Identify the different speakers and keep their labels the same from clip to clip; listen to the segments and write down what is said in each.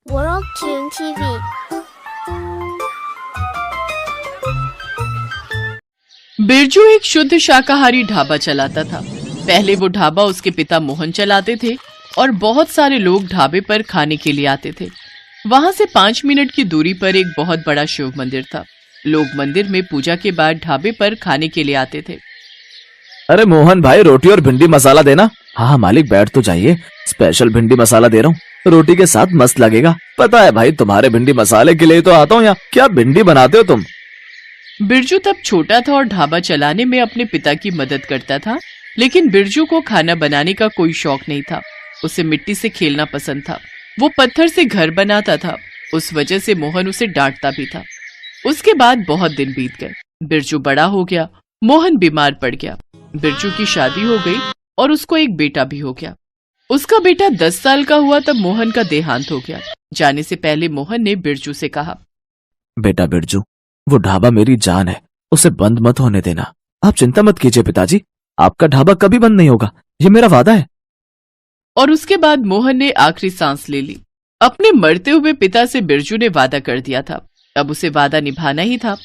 Speaker 1: World Tune TV.
Speaker 2: Birju एक शुद्ध शाकाहारी ढाबा चलाता था। पहले वो ढाबा उसके पिता मोहन चलाते थे और बहुत सारे लोग ढाबे पर खाने के लिए आते थे। वहां से 5 मिनट की दूरी पर एक बहुत बड़ा शिव मंदिर था। लोग मंदिर में पूजा के बाद ढाबे पर खाने के लिए आते थे।
Speaker 3: अरे मोहन भाई, रोटी और भिंडी मसाला देना। हाँ मालिक, बैठ तो जाइए, स्पेशल भिंडी मसाला दे रहा हूँ, रोटी के साथ मस्त लगेगा। पता है भाई, तुम्हारे भिंडी मसाले के लिए तो आता हूँ यहाँ। क्या भिंडी बनाते हो तुम?
Speaker 2: बिरजू तब छोटा था और ढाबा चलाने में अपने पिता की मदद करता था, लेकिन बिरजू को खाना बनाने का कोई शौक नहीं था। उसे मिट्टी से खेलना पसंद था। वो पत्थर से घर बनाता था। उस वजह से मोहन उसे डांटता भी था। उसके बाद बहुत दिन बीत गए। बिरजू बड़ा हो गया। मोहन बीमार पड़ गया। बिरजू की शादी हो गई और उसको एक बेटा भी हो गया। उसका बेटा 10 साल का हुआ तब मोहन का देहांत हो गया। जाने से पहले मोहन ने बिरजू से कहा,
Speaker 3: बेटा बिरजू, वो ढाबा मेरी जान है, उसे बंद मत होने देना। आप चिंता मत कीजिए पिताजी, आपका ढाबा कभी बंद नहीं होगा, ये मेरा वादा है।
Speaker 2: और उसके बाद मोहन ने आखिरी सांस ले ली। अपने मरते हुए पिता से बिरजू ने वादा कर दिया था। अब उसे वादा निभाना ही था।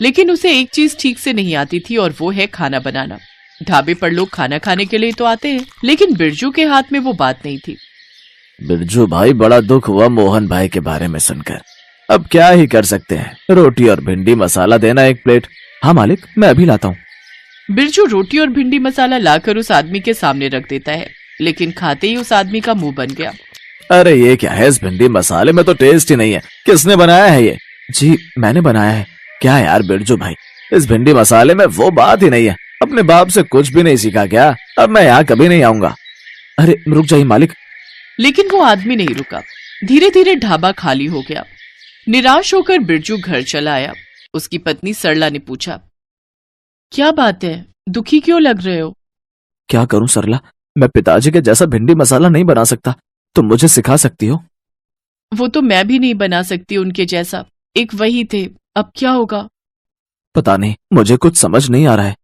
Speaker 2: लेकिन उसे एक चीज ठीक से नहीं आती थी और वो है खाना बनाना। ढाबे पर लोग खाना खाने के लिए तो आते हैं, लेकिन बिरजू के हाथ में वो बात नहीं थी।
Speaker 3: बिरजू भाई, बड़ा दुख हुआ मोहन भाई के बारे में सुनकर। अब क्या ही कर सकते हैं, रोटी और भिंडी मसाला देना 1 प्लेट। हाँ मालिक, मैं अभी लाता हूँ।
Speaker 2: बिरजू रोटी और भिंडी मसाला लाकर उस आदमी के सामने रख देता है, लेकिन खाते ही उस आदमी का मुंह बन गया।
Speaker 3: अरे ये क्या है, इस भिंडी मसाले में तो टेस्ट ही नहीं है। किसने बनाया है ये? जी मैंने बनाया है। क्या यार बिरजू भाई, इस भिंडी मसाले में वो बात ही नहीं है। अपने बाप से कुछ भी नहीं सीखा क्या? अब मैं यहाँ कभी नहीं आऊंगा। अरे रुक जाइए मालिक।
Speaker 2: लेकिन वो आदमी नहीं रुका। धीरे धीरे ढाबा खाली हो गया। निराश होकर बिरजू घर चला आया। उसकी पत्नी सरला ने पूछा, क्या बात है, दुखी क्यों लग रहे हो?
Speaker 3: क्या करूं सरला, मैं पिताजी के जैसा भिंडी मसाला नहीं बना सकता। तुम मुझे सिखा सकती हो?
Speaker 2: वो तो मैं भी नहीं बना सकती उनके जैसा। एक वही थे, अब क्या होगा?
Speaker 3: पता नहीं, मुझे कुछ समझ नहीं आ रहा है।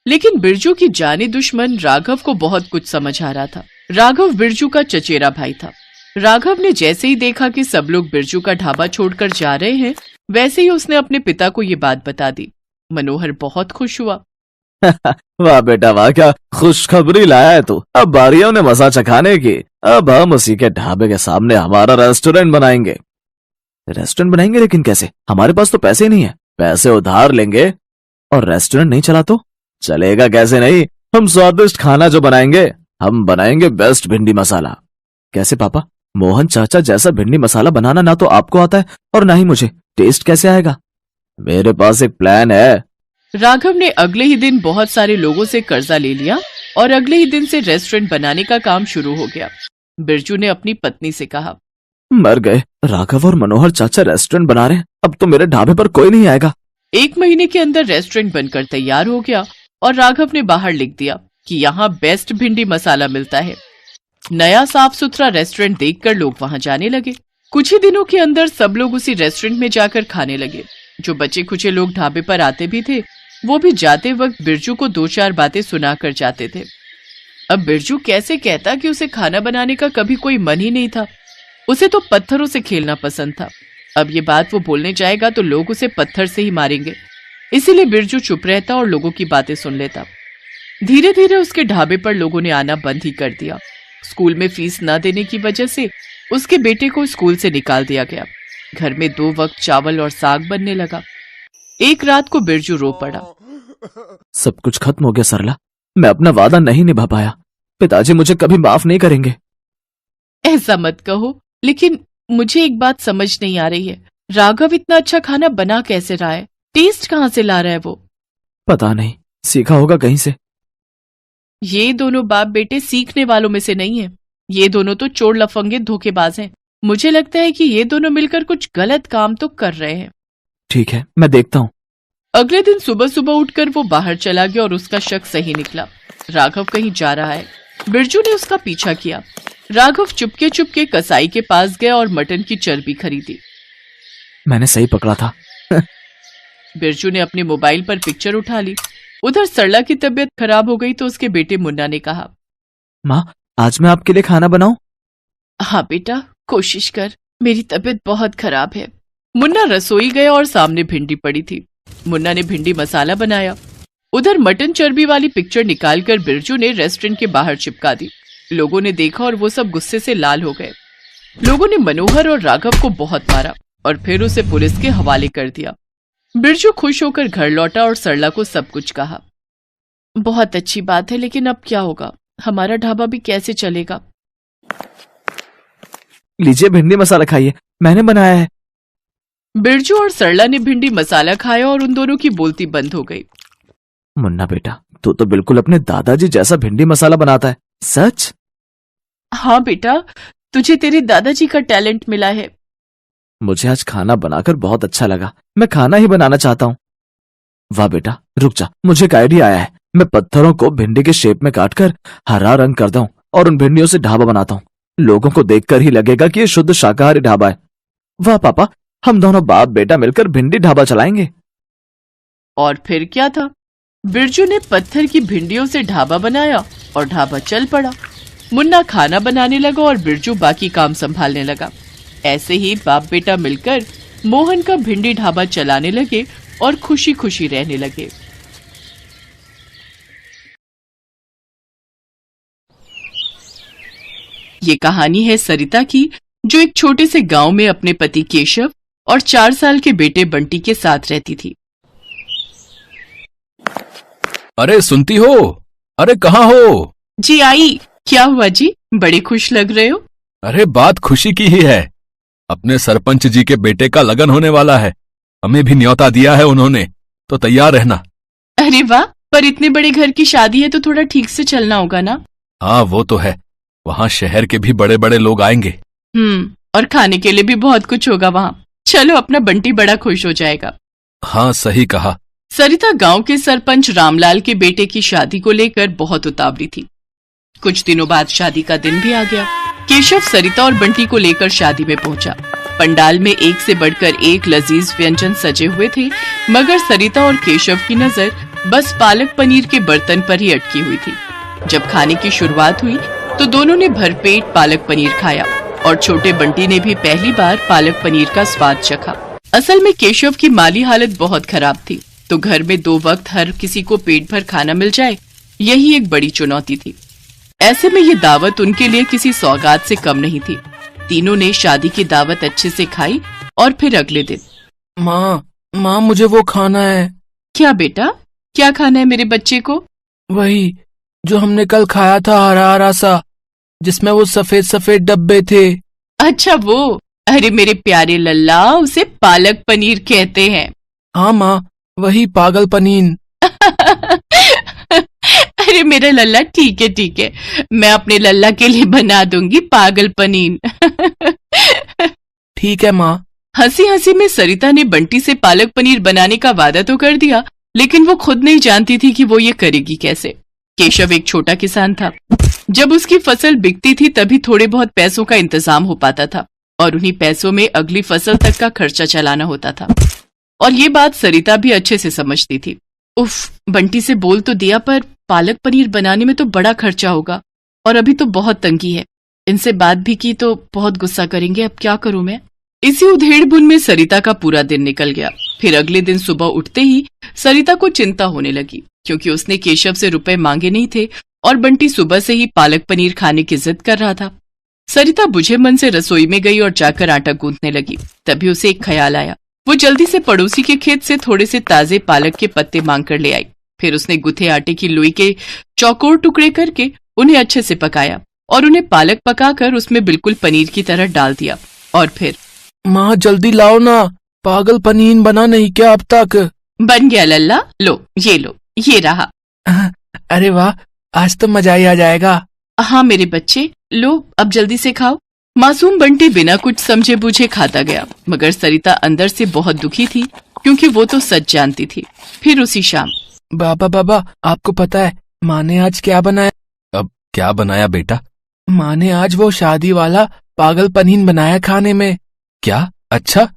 Speaker 2: लेकिन बिरजू की जानी दुश्मन राघव को बहुत कुछ समझ आ रहा था। राघव बिरजू का चचेरा भाई था। राघव ने जैसे ही देखा कि सब लोग बिरजू का ढाबा छोड़कर जा रहे हैं, वैसे ही उसने अपने पिता को ये बात बता दी। मनोहर बहुत खुश हुआ।
Speaker 3: वाह बेटा वाह, क्या खुशखबरी लाया है तू। अब बारी है उन्हें मजा चखाने की। अब हम उसी के ढाबे के सामने हमारा रेस्टोरेंट बनाएंगे। रेस्टोरेंट बनाएंगे? लेकिन कैसे? हमारे पास तो पैसे ही नहीं है। पैसे उधार लेंगे और रेस्टोरेंट नहीं चला तो चलेगा कैसे नहीं? हम स्वादिष्ट खाना जो बनाएंगे, हम बनाएंगे बेस्ट भिंडी मसाला। कैसे पापा? मोहन चाचा जैसा भिंडी मसाला बनाना ना तो आपको आता है और ना ही मुझे। टेस्ट कैसे आएगा? मेरे पास एक प्लान है।
Speaker 2: राघव ने अगले ही दिन बहुत सारे लोगों से कर्जा ले लिया और अगले ही दिन से रेस्टोरेंट बनाने का काम शुरू हो गया। बिरजू ने अपनी पत्नी से कहा,
Speaker 3: मर गए, राघव और मनोहर चाचा रेस्टोरेंट बना रहे हैं। अब तो मेरे ढाबे पर कोई नहीं आएगा।
Speaker 2: 1 महीने के अंदर रेस्टोरेंट बनकर तैयार हो गया और राघव ने बाहर लिख दिया कि यहाँ बेस्ट भिंडी मसाला मिलता है। नया साफ सुथरा रेस्टोरेंट देखकर लोग वहां जाने लगे। कुछ ही दिनों के अंदर सब लोग उसी रेस्टोरेंट में जाकर खाने लगे। जो बचे खुचे लोग ढाबे पर आते भी थे, वो भी जाते वक्त बिरजू को 2-4 बातें सुनाकर जाते थे। अब बिरजू कैसे कहता कि उसे खाना बनाने का कभी कोई मन ही नहीं था। उसे तो पत्थरों से खेलना पसंद था। अब ये बात वो बोलने जाएगा तो लोग उसे पत्थर से ही मारेंगे। इसीलिए बिरजू चुप रहता और लोगों की बातें सुन लेता। धीरे धीरे उसके ढाबे पर लोगों ने आना बंद ही कर दिया। स्कूल में फीस न देने की वजह से उसके बेटे को स्कूल से निकाल दिया गया। घर में 2 वक्त चावल और साग बनने लगा। एक रात को बिरजू रो पड़ा।
Speaker 3: सब कुछ खत्म हो गया सरला, मैं अपना वादा नहीं निभा पाया। पिताजी मुझे कभी माफ नहीं करेंगे।
Speaker 2: ऐसा मत कहो, लेकिन मुझे एक बात समझ नहीं आ रही है। राघव इतना अच्छा खाना बना कैसे रहा है? टेस्ट कहाँ से ला रहा है वो?
Speaker 3: पता नहीं, सीखा होगा कहीं से।
Speaker 2: ये दोनों बाप बेटे सीखने वालों में से नहीं है। ये दोनों तो चोर लफंगे धोखेबाज हैं। मुझे लगता है कि ये दोनों मिलकर कुछ गलत काम तो कर रहे हैं।
Speaker 3: ठीक है, मैं देखता हूँ।
Speaker 2: अगले दिन सुबह सुबह उठकर वो बाहर चला गया और उसका शक सही निकला। राघव कहीं जा रहा है। बिरजू ने उसका पीछा किया। राघव चुपके चुपके कसाई के पास गया और मटन की चर्बी खरीदी।
Speaker 3: मैंने सही पकड़ा था।
Speaker 2: बिरजू ने अपने मोबाइल पर पिक्चर उठा ली। उधर सरला की तबीयत खराब हो गई तो उसके बेटे मुन्ना ने कहा,
Speaker 3: माँ आज मैं आपके लिए खाना बनाऊं?
Speaker 2: हाँ बेटा, कोशिश कर। मेरी तबीयत बहुत खराब है। मुन्ना रसोई गया और सामने भिंडी पड़ी थी। मुन्ना ने भिंडी मसाला बनाया। उधर मटन चर्बी वाली पिक्चर निकालकर बिरजू ने रेस्टोरेंट के बाहर चिपका दी। लोगों ने देखा और वो सब गुस्से से लाल हो गए। लोगों ने मनोहर और राघव को बहुत मारा और फिर उसे पुलिस के हवाले कर दिया। बिरजू खुश होकर घर लौटा और सरला को सब कुछ कहा। बहुत अच्छी बात है, लेकिन अब क्या होगा? हमारा ढाबा भी कैसे चलेगा?
Speaker 3: लीजिए भिंडी मसाला खाइए, मैंने बनाया है।
Speaker 2: बिरजू और सरला ने भिंडी मसाला खाया और उन दोनों की बोलती बंद हो गई।
Speaker 3: मुन्ना बेटा, तू तो बिल्कुल अपने दादाजी जैसा भिंडी मसाला बनाता है। सच?
Speaker 2: हाँ बेटा, तुझे तेरे दादाजी का टैलेंट मिला है।
Speaker 3: मुझे आज खाना बनाकर बहुत अच्छा लगा। मैं खाना ही बनाना चाहता हूँ। वाह बेटा, रुक जा, मुझे एक आइडिया आया है। मैं पत्थरों को भिंडी के शेप में काटकर हरा रंग करता हूँ और उन भिंडियों से ढाबा बनाता हूँ। लोगों को देखकर ही लगेगा कि ये शुद्ध शाकाहारी ढाबा है। वाह पापा, हम दोनों बाप बेटा मिलकर भिंडी ढाबा चलाएंगे।
Speaker 2: और फिर क्या था? बिरजू ने पत्थर की भिंडियों से ढाबा बनाया और ढाबा चल पड़ा। मुन्ना खाना बनाने लगा और बिरजू बाकी काम संभालने लगा। ऐसे ही बाप बेटा मिलकर मोहन का भिंडी ढाबा चलाने लगे और खुशी खुशी रहने लगे। ये कहानी है सरिता की, जो एक छोटे से गांव में अपने पति केशव और 4 साल के बेटे बंटी के साथ रहती थी।
Speaker 1: अरे सुनती हो? अरे कहाँ हो?
Speaker 2: जी आई। क्या हुआ जी, बड़े खुश लग रहे हो?
Speaker 1: अरे बात खुशी की ही है। अपने सरपंच जी के बेटे का लगन होने वाला है। हमें भी न्योता दिया है उन्होंने, तो तैयार रहना।
Speaker 2: अरे वाह, पर इतने बड़े घर की शादी है तो थोड़ा ठीक से चलना होगा ना।
Speaker 1: हाँ वो तो है, वहाँ शहर के भी बड़े बड़े लोग आएंगे।
Speaker 2: और खाने के लिए भी बहुत कुछ होगा वहाँ। चलो, अपना बंटी बड़ा खुश हो जाएगा।
Speaker 1: हाँ सही कहा।
Speaker 2: सरिता गांव के सरपंच रामलाल के बेटे की शादी को लेकर बहुत उतावली थी। कुछ दिनों बाद शादी का दिन भी आ गया। केशव सरिता और बंटी को लेकर शादी में पहुंचा। पंडाल में एक से बढ़कर एक लजीज व्यंजन सजे हुए थे, मगर सरिता और केशव की नजर बस पालक पनीर के बर्तन पर ही अटकी हुई थी। जब खाने की शुरुआत हुई तो दोनों ने भरपेट पालक पनीर खाया और छोटे बंटी ने भी पहली बार पालक पनीर का स्वाद चखा। असल में केशव की माली हालत बहुत खराब थी, तो घर में 2 वक्त हर किसी को पेट भर खाना मिल जाए, यही एक बड़ी चुनौती थी। ऐसे में ये दावत उनके लिए किसी सौगात से कम नहीं थी। तीनों ने शादी की दावत अच्छे से खाई और फिर अगले दिन,
Speaker 1: माँ मुझे वो खाना है।
Speaker 2: क्या बेटा, क्या खाना है मेरे बच्चे को?
Speaker 1: वही जो हमने कल खाया था, हरा हरा सा, जिसमें वो सफेद सफेद डब्बे थे।
Speaker 2: अच्छा वो, अरे मेरे प्यारे लल्ला, उसे पालक पनीर कहते हैं।
Speaker 1: हाँ माँ, वही पागल पनीर।
Speaker 2: अरे मेरा लल्ला, ठीक है, मैं अपने लल्ला के लिए बना दूंगी पागल पनीर।
Speaker 1: ठीक है माँ।
Speaker 2: हंसी हंसी में सरिता ने बंटी से पालक पनीर बनाने का वादा तो कर दिया, लेकिन वो खुद नहीं जानती थी कि वो ये करेगी कैसे। केशव एक छोटा किसान था। जब उसकी फसल बिकती थी तभी थोड़े बहुत पैसों का इंतजाम हो पाता था और उन्हीं पैसों में अगली फसल तक का खर्चा चलाना होता था। और ये बात सरिता भी अच्छे से समझती थी। उफ, बंटी से बोल तो दिया, पर पालक पनीर बनाने में तो बड़ा खर्चा होगा और अभी तो बहुत तंगी है। इनसे बात भी की तो बहुत गुस्सा करेंगे, अब क्या करूं मैं? इसी उधेड़-बुन में सरिता का पूरा दिन निकल गया। फिर अगले दिन सुबह उठते ही सरिता को चिंता होने लगी, क्योंकि उसने केशव से रुपए मांगे नहीं थे और बंटी सुबह से ही पालक पनीर खाने की जिद कर रहा था। सरिता बुझे मन से रसोई में गई और जाकर आटा गूंथने लगी। तभी उसे एक ख्याल आया। वो जल्दी से पड़ोसी के खेत से थोड़े से ताजे पालक के पत्ते मांग कर ले आई। फिर उसने गुथे आटे की लोई के चौकोर टुकड़े करके उन्हें अच्छे से पकाया और उन्हें पालक पकाकर उसमें बिल्कुल पनीर की तरह डाल दिया। और फिर,
Speaker 1: माँ जल्दी लाओ ना, पागल पनीर बना नहीं क्या अब तक?
Speaker 2: बन गया लल्ला, लो, ये रहा।
Speaker 1: अरे वाह, आज तो मजा ही आ जाएगा।
Speaker 2: हाँ मेरे बच्चे, लो अब जल्दी से खाओ। मासूम बंटी बिना कुछ समझे बूझे खाता गया, मगर सरिता अंदर से बहुत दुखी थी, क्योंकि वो तो सच जानती थी। फिर उसी शाम,
Speaker 1: बाबा आपको पता है माँ ने आज क्या बनाया? अब क्या बनाया बेटा? माँ ने आज वो शादी वाला पागल पनीर बनाया खाने में। क्या? अच्छा।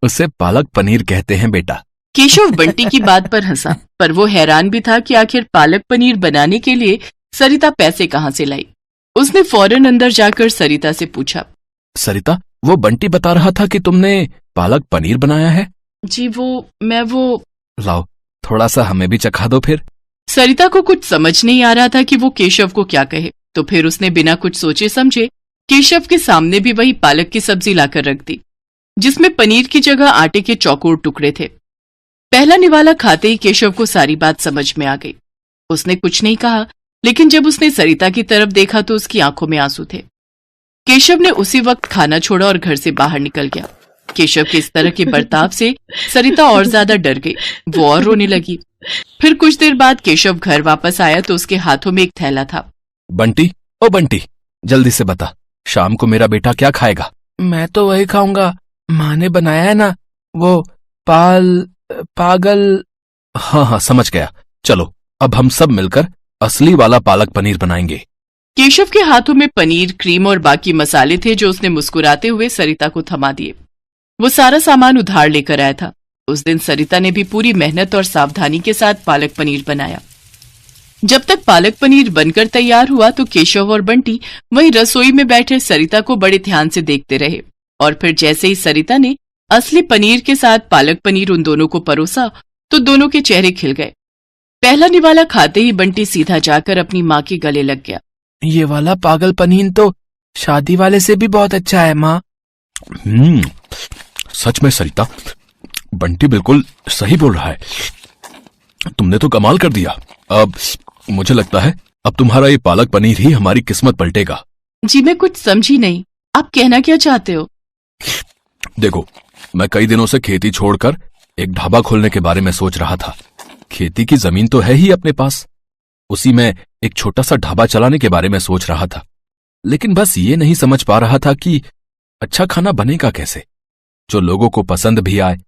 Speaker 1: उसे पालक पनीर कहते हैं बेटा।
Speaker 2: केशव बंटी की बात पर हंसा, पर वो हैरान भी था कि आखिर पालक पनीर बनाने के लिए सरिता पैसे कहाँ से लाई। उसने फौरन अंदर जाकर सरिता से पूछा,
Speaker 1: सरिता वो बंटी बता रहा था कि तुमने पालक पनीर बनाया है।
Speaker 2: जी मैं
Speaker 1: लाओ, थोड़ा सा हमें भी चखा दो फिर।
Speaker 2: सरिता को कुछ समझ नहीं आ रहा था कि वो केशव को क्या कहे, तो फिर उसने बिना कुछ सोचे समझे केशव के सामने भी वही पालक की सब्जी लाकर रख दी, जिसमें पनीर की जगह आटे के चौकोर टुकड़े थे। पहला निवाला खाते ही केशव को सारी बात समझ में आ गई। उसने कुछ नहीं कहा, लेकिन जब उसने सरिता की तरफ देखा तो उसकी आंखों में आंसू थे। केशव ने उसी वक्त खाना छोड़ा और घर से बाहर निकल गया। केशव के इस तरह के बर्ताव से सरिता और ज्यादा डर गई, वो और रोने लगी। फिर कुछ देर बाद केशव घर वापस आया तो उसके हाथों में एक थैला था।
Speaker 1: बंटी, ओ बंटी, जल्दी से बता, शाम को मेरा बेटा क्या खाएगा? मैं तो वही खाऊंगा, माँ ने बनाया है ना, वो पागल। हाँ, समझ गया। चलो अब हम सब मिलकर असली वाला पालक पनीर बनाएंगे।
Speaker 2: केशव के हाथों में पनीर, क्रीम और बाकी मसाले थे जो उसने मुस्कुराते हुए सरिता को थमा दिए। वो सारा सामान उधार लेकर आया था। उस दिन सरिता ने भी पूरी मेहनत और सावधानी के साथ पालक पनीर बनाया। जब तक पालक पनीर बनकर तैयार हुआ तो केशव और बंटी वहीं रसोई में बैठे सरिता को बड़े ध्यान से देखते रहे। और फिर जैसे ही सरिता ने असली पनीर के साथ पालक पनीर उन दोनों को परोसा तो दोनों के चेहरे खिल गए। पहला निवाला खाते ही बंटी सीधा जाकर अपनी माँ के गले लग गया।
Speaker 1: ये वाला पागल पनीर तो शादी वाले से भी बहुत अच्छा है माँ। सच में सरिता, बंटी बिल्कुल सही बोल रहा है। तुमने तो कमाल कर दिया। अब मुझे लगता है अब तुम्हारा ये पालक पनीर ही हमारी किस्मत पलटेगा।
Speaker 2: जी मैं कुछ समझी नहीं, आप कहना क्या चाहते हो?
Speaker 1: देखो, मैं कई दिनों से खेती छोड़कर एक ढाबा खोलने के बारे में सोच रहा था। खेती की जमीन तो है ही अपने पास, उसी में एक छोटा सा ढाबा चलाने के बारे में सोच रहा था। लेकिन बस ये नहीं समझ पा रहा था कि अच्छा खाना बनेगा कैसे, जो लोगों को पसंद भी आए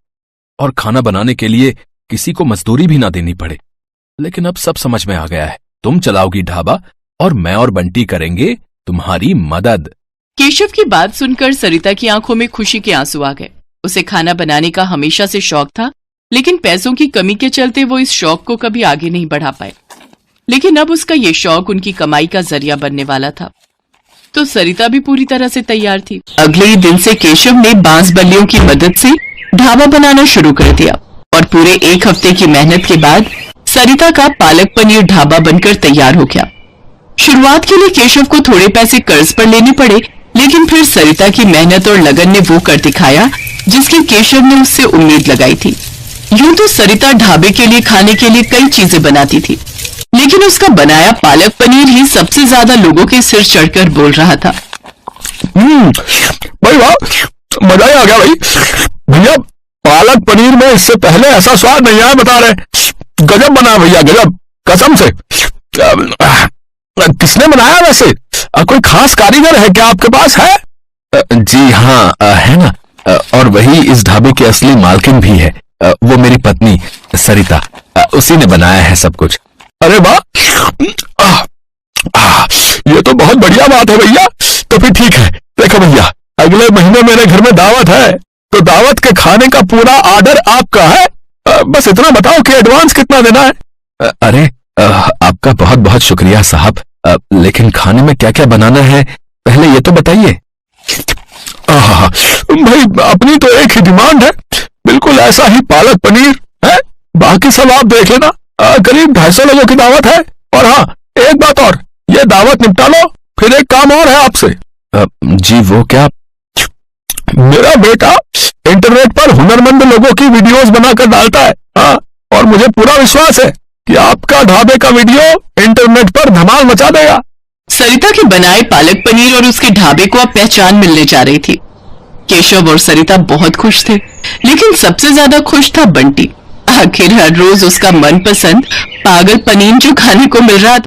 Speaker 1: और खाना बनाने के लिए किसी को मजदूरी भी ना देनी पड़े। लेकिन अब सब समझ में आ गया है। तुम चलाओगी ढाबा और मैं और बंटी करेंगे तुम्हारी मदद।
Speaker 2: केशव की बात सुनकर सरिता की आंखों में खुशी के आंसू आ गए। उसे खाना बनाने का हमेशा से शौक था, लेकिन पैसों की कमी के चलते वो इस शौक को कभी आगे नहीं बढ़ा पाए। लेकिन अब उसका ये शौक उनकी कमाई का जरिया बनने वाला था, तो सरिता भी पूरी तरह से तैयार थी। अगले ही दिन से केशव ने बांस बल्लियों की मदद से ढाबा बनाना शुरू कर दिया और पूरे एक हफ्ते की मेहनत के बाद सरिता का पालक पनीर ढाबा बनकर तैयार हो गया। शुरुआत के लिए केशव को थोड़े पैसे कर्ज पर लेने पड़े, लेकिन फिर सरिता की मेहनत और लगन ने वो कर दिखाया जिसकी केशव ने उससे उम्मीद लगाई थी। यूं तो सरिता ढाबे के लिए खाने के लिए कई चीजें बनाती थी, लेकिन उसका बनाया पालक पनीर ही सबसे ज्यादा लोगों के सिर चढ़कर बोल रहा था।
Speaker 1: भाई वाह, मजा ही आ गया भाई। भैया, पालक पनीर में इससे पहले ऐसा स्वाद नहीं आया, बता रहे। गजब बना भैया, गजब, कसम से। किसने बनाया वैसे? कोई खास कारीगर है क्या आपके पास? है? जी हाँ, है ना। और वही इस ढाबे की असली मालकिन भी है, वो मेरी पत्नी सरिता। उसी ने बनाया है सब कुछ। अरे वाह, ये तो बहुत बढ़िया बात है भैया। तो फिर ठीक है, देखो भैया, अगले महीने मेरे घर में दावत है, तो दावत के खाने का पूरा ऑर्डर आपका है। बस इतना बताओ कि एडवांस कितना देना है। अरे आपका बहुत बहुत शुक्रिया साहब, लेकिन खाने में क्या क्या बनाना है पहले ये तो बताइए। भाई, अपनी तो एक ही डिमांड है, बिल्कुल ऐसा ही पालक पनीर है, बाकी सब आप देख लेना। करीब 250 लोगों की दावत है। और हाँ, एक बात और, ये दावत निपटा लो, फिर एक काम और है आपसे। जी वो क्या? मेरा बेटा इंटरनेट पर हुनरमंद लोगों की वीडियोस बनाकर डालता है। हाँ, और मुझे पूरा विश्वास है कि आपका ढाबे का वीडियो इंटरनेट पर धमाल मचा देगा।
Speaker 2: सरिता के बनाए पालक पनीर और उसके ढाबे को अब पहचान मिलने जा रही थी। केशव और सरिता बहुत खुश थे, लेकिन सबसे ज्यादा खुश था बंटी। आखिर हर रोज उसका मनपसंद पागल पनीर जो खाने को मिल रहा था।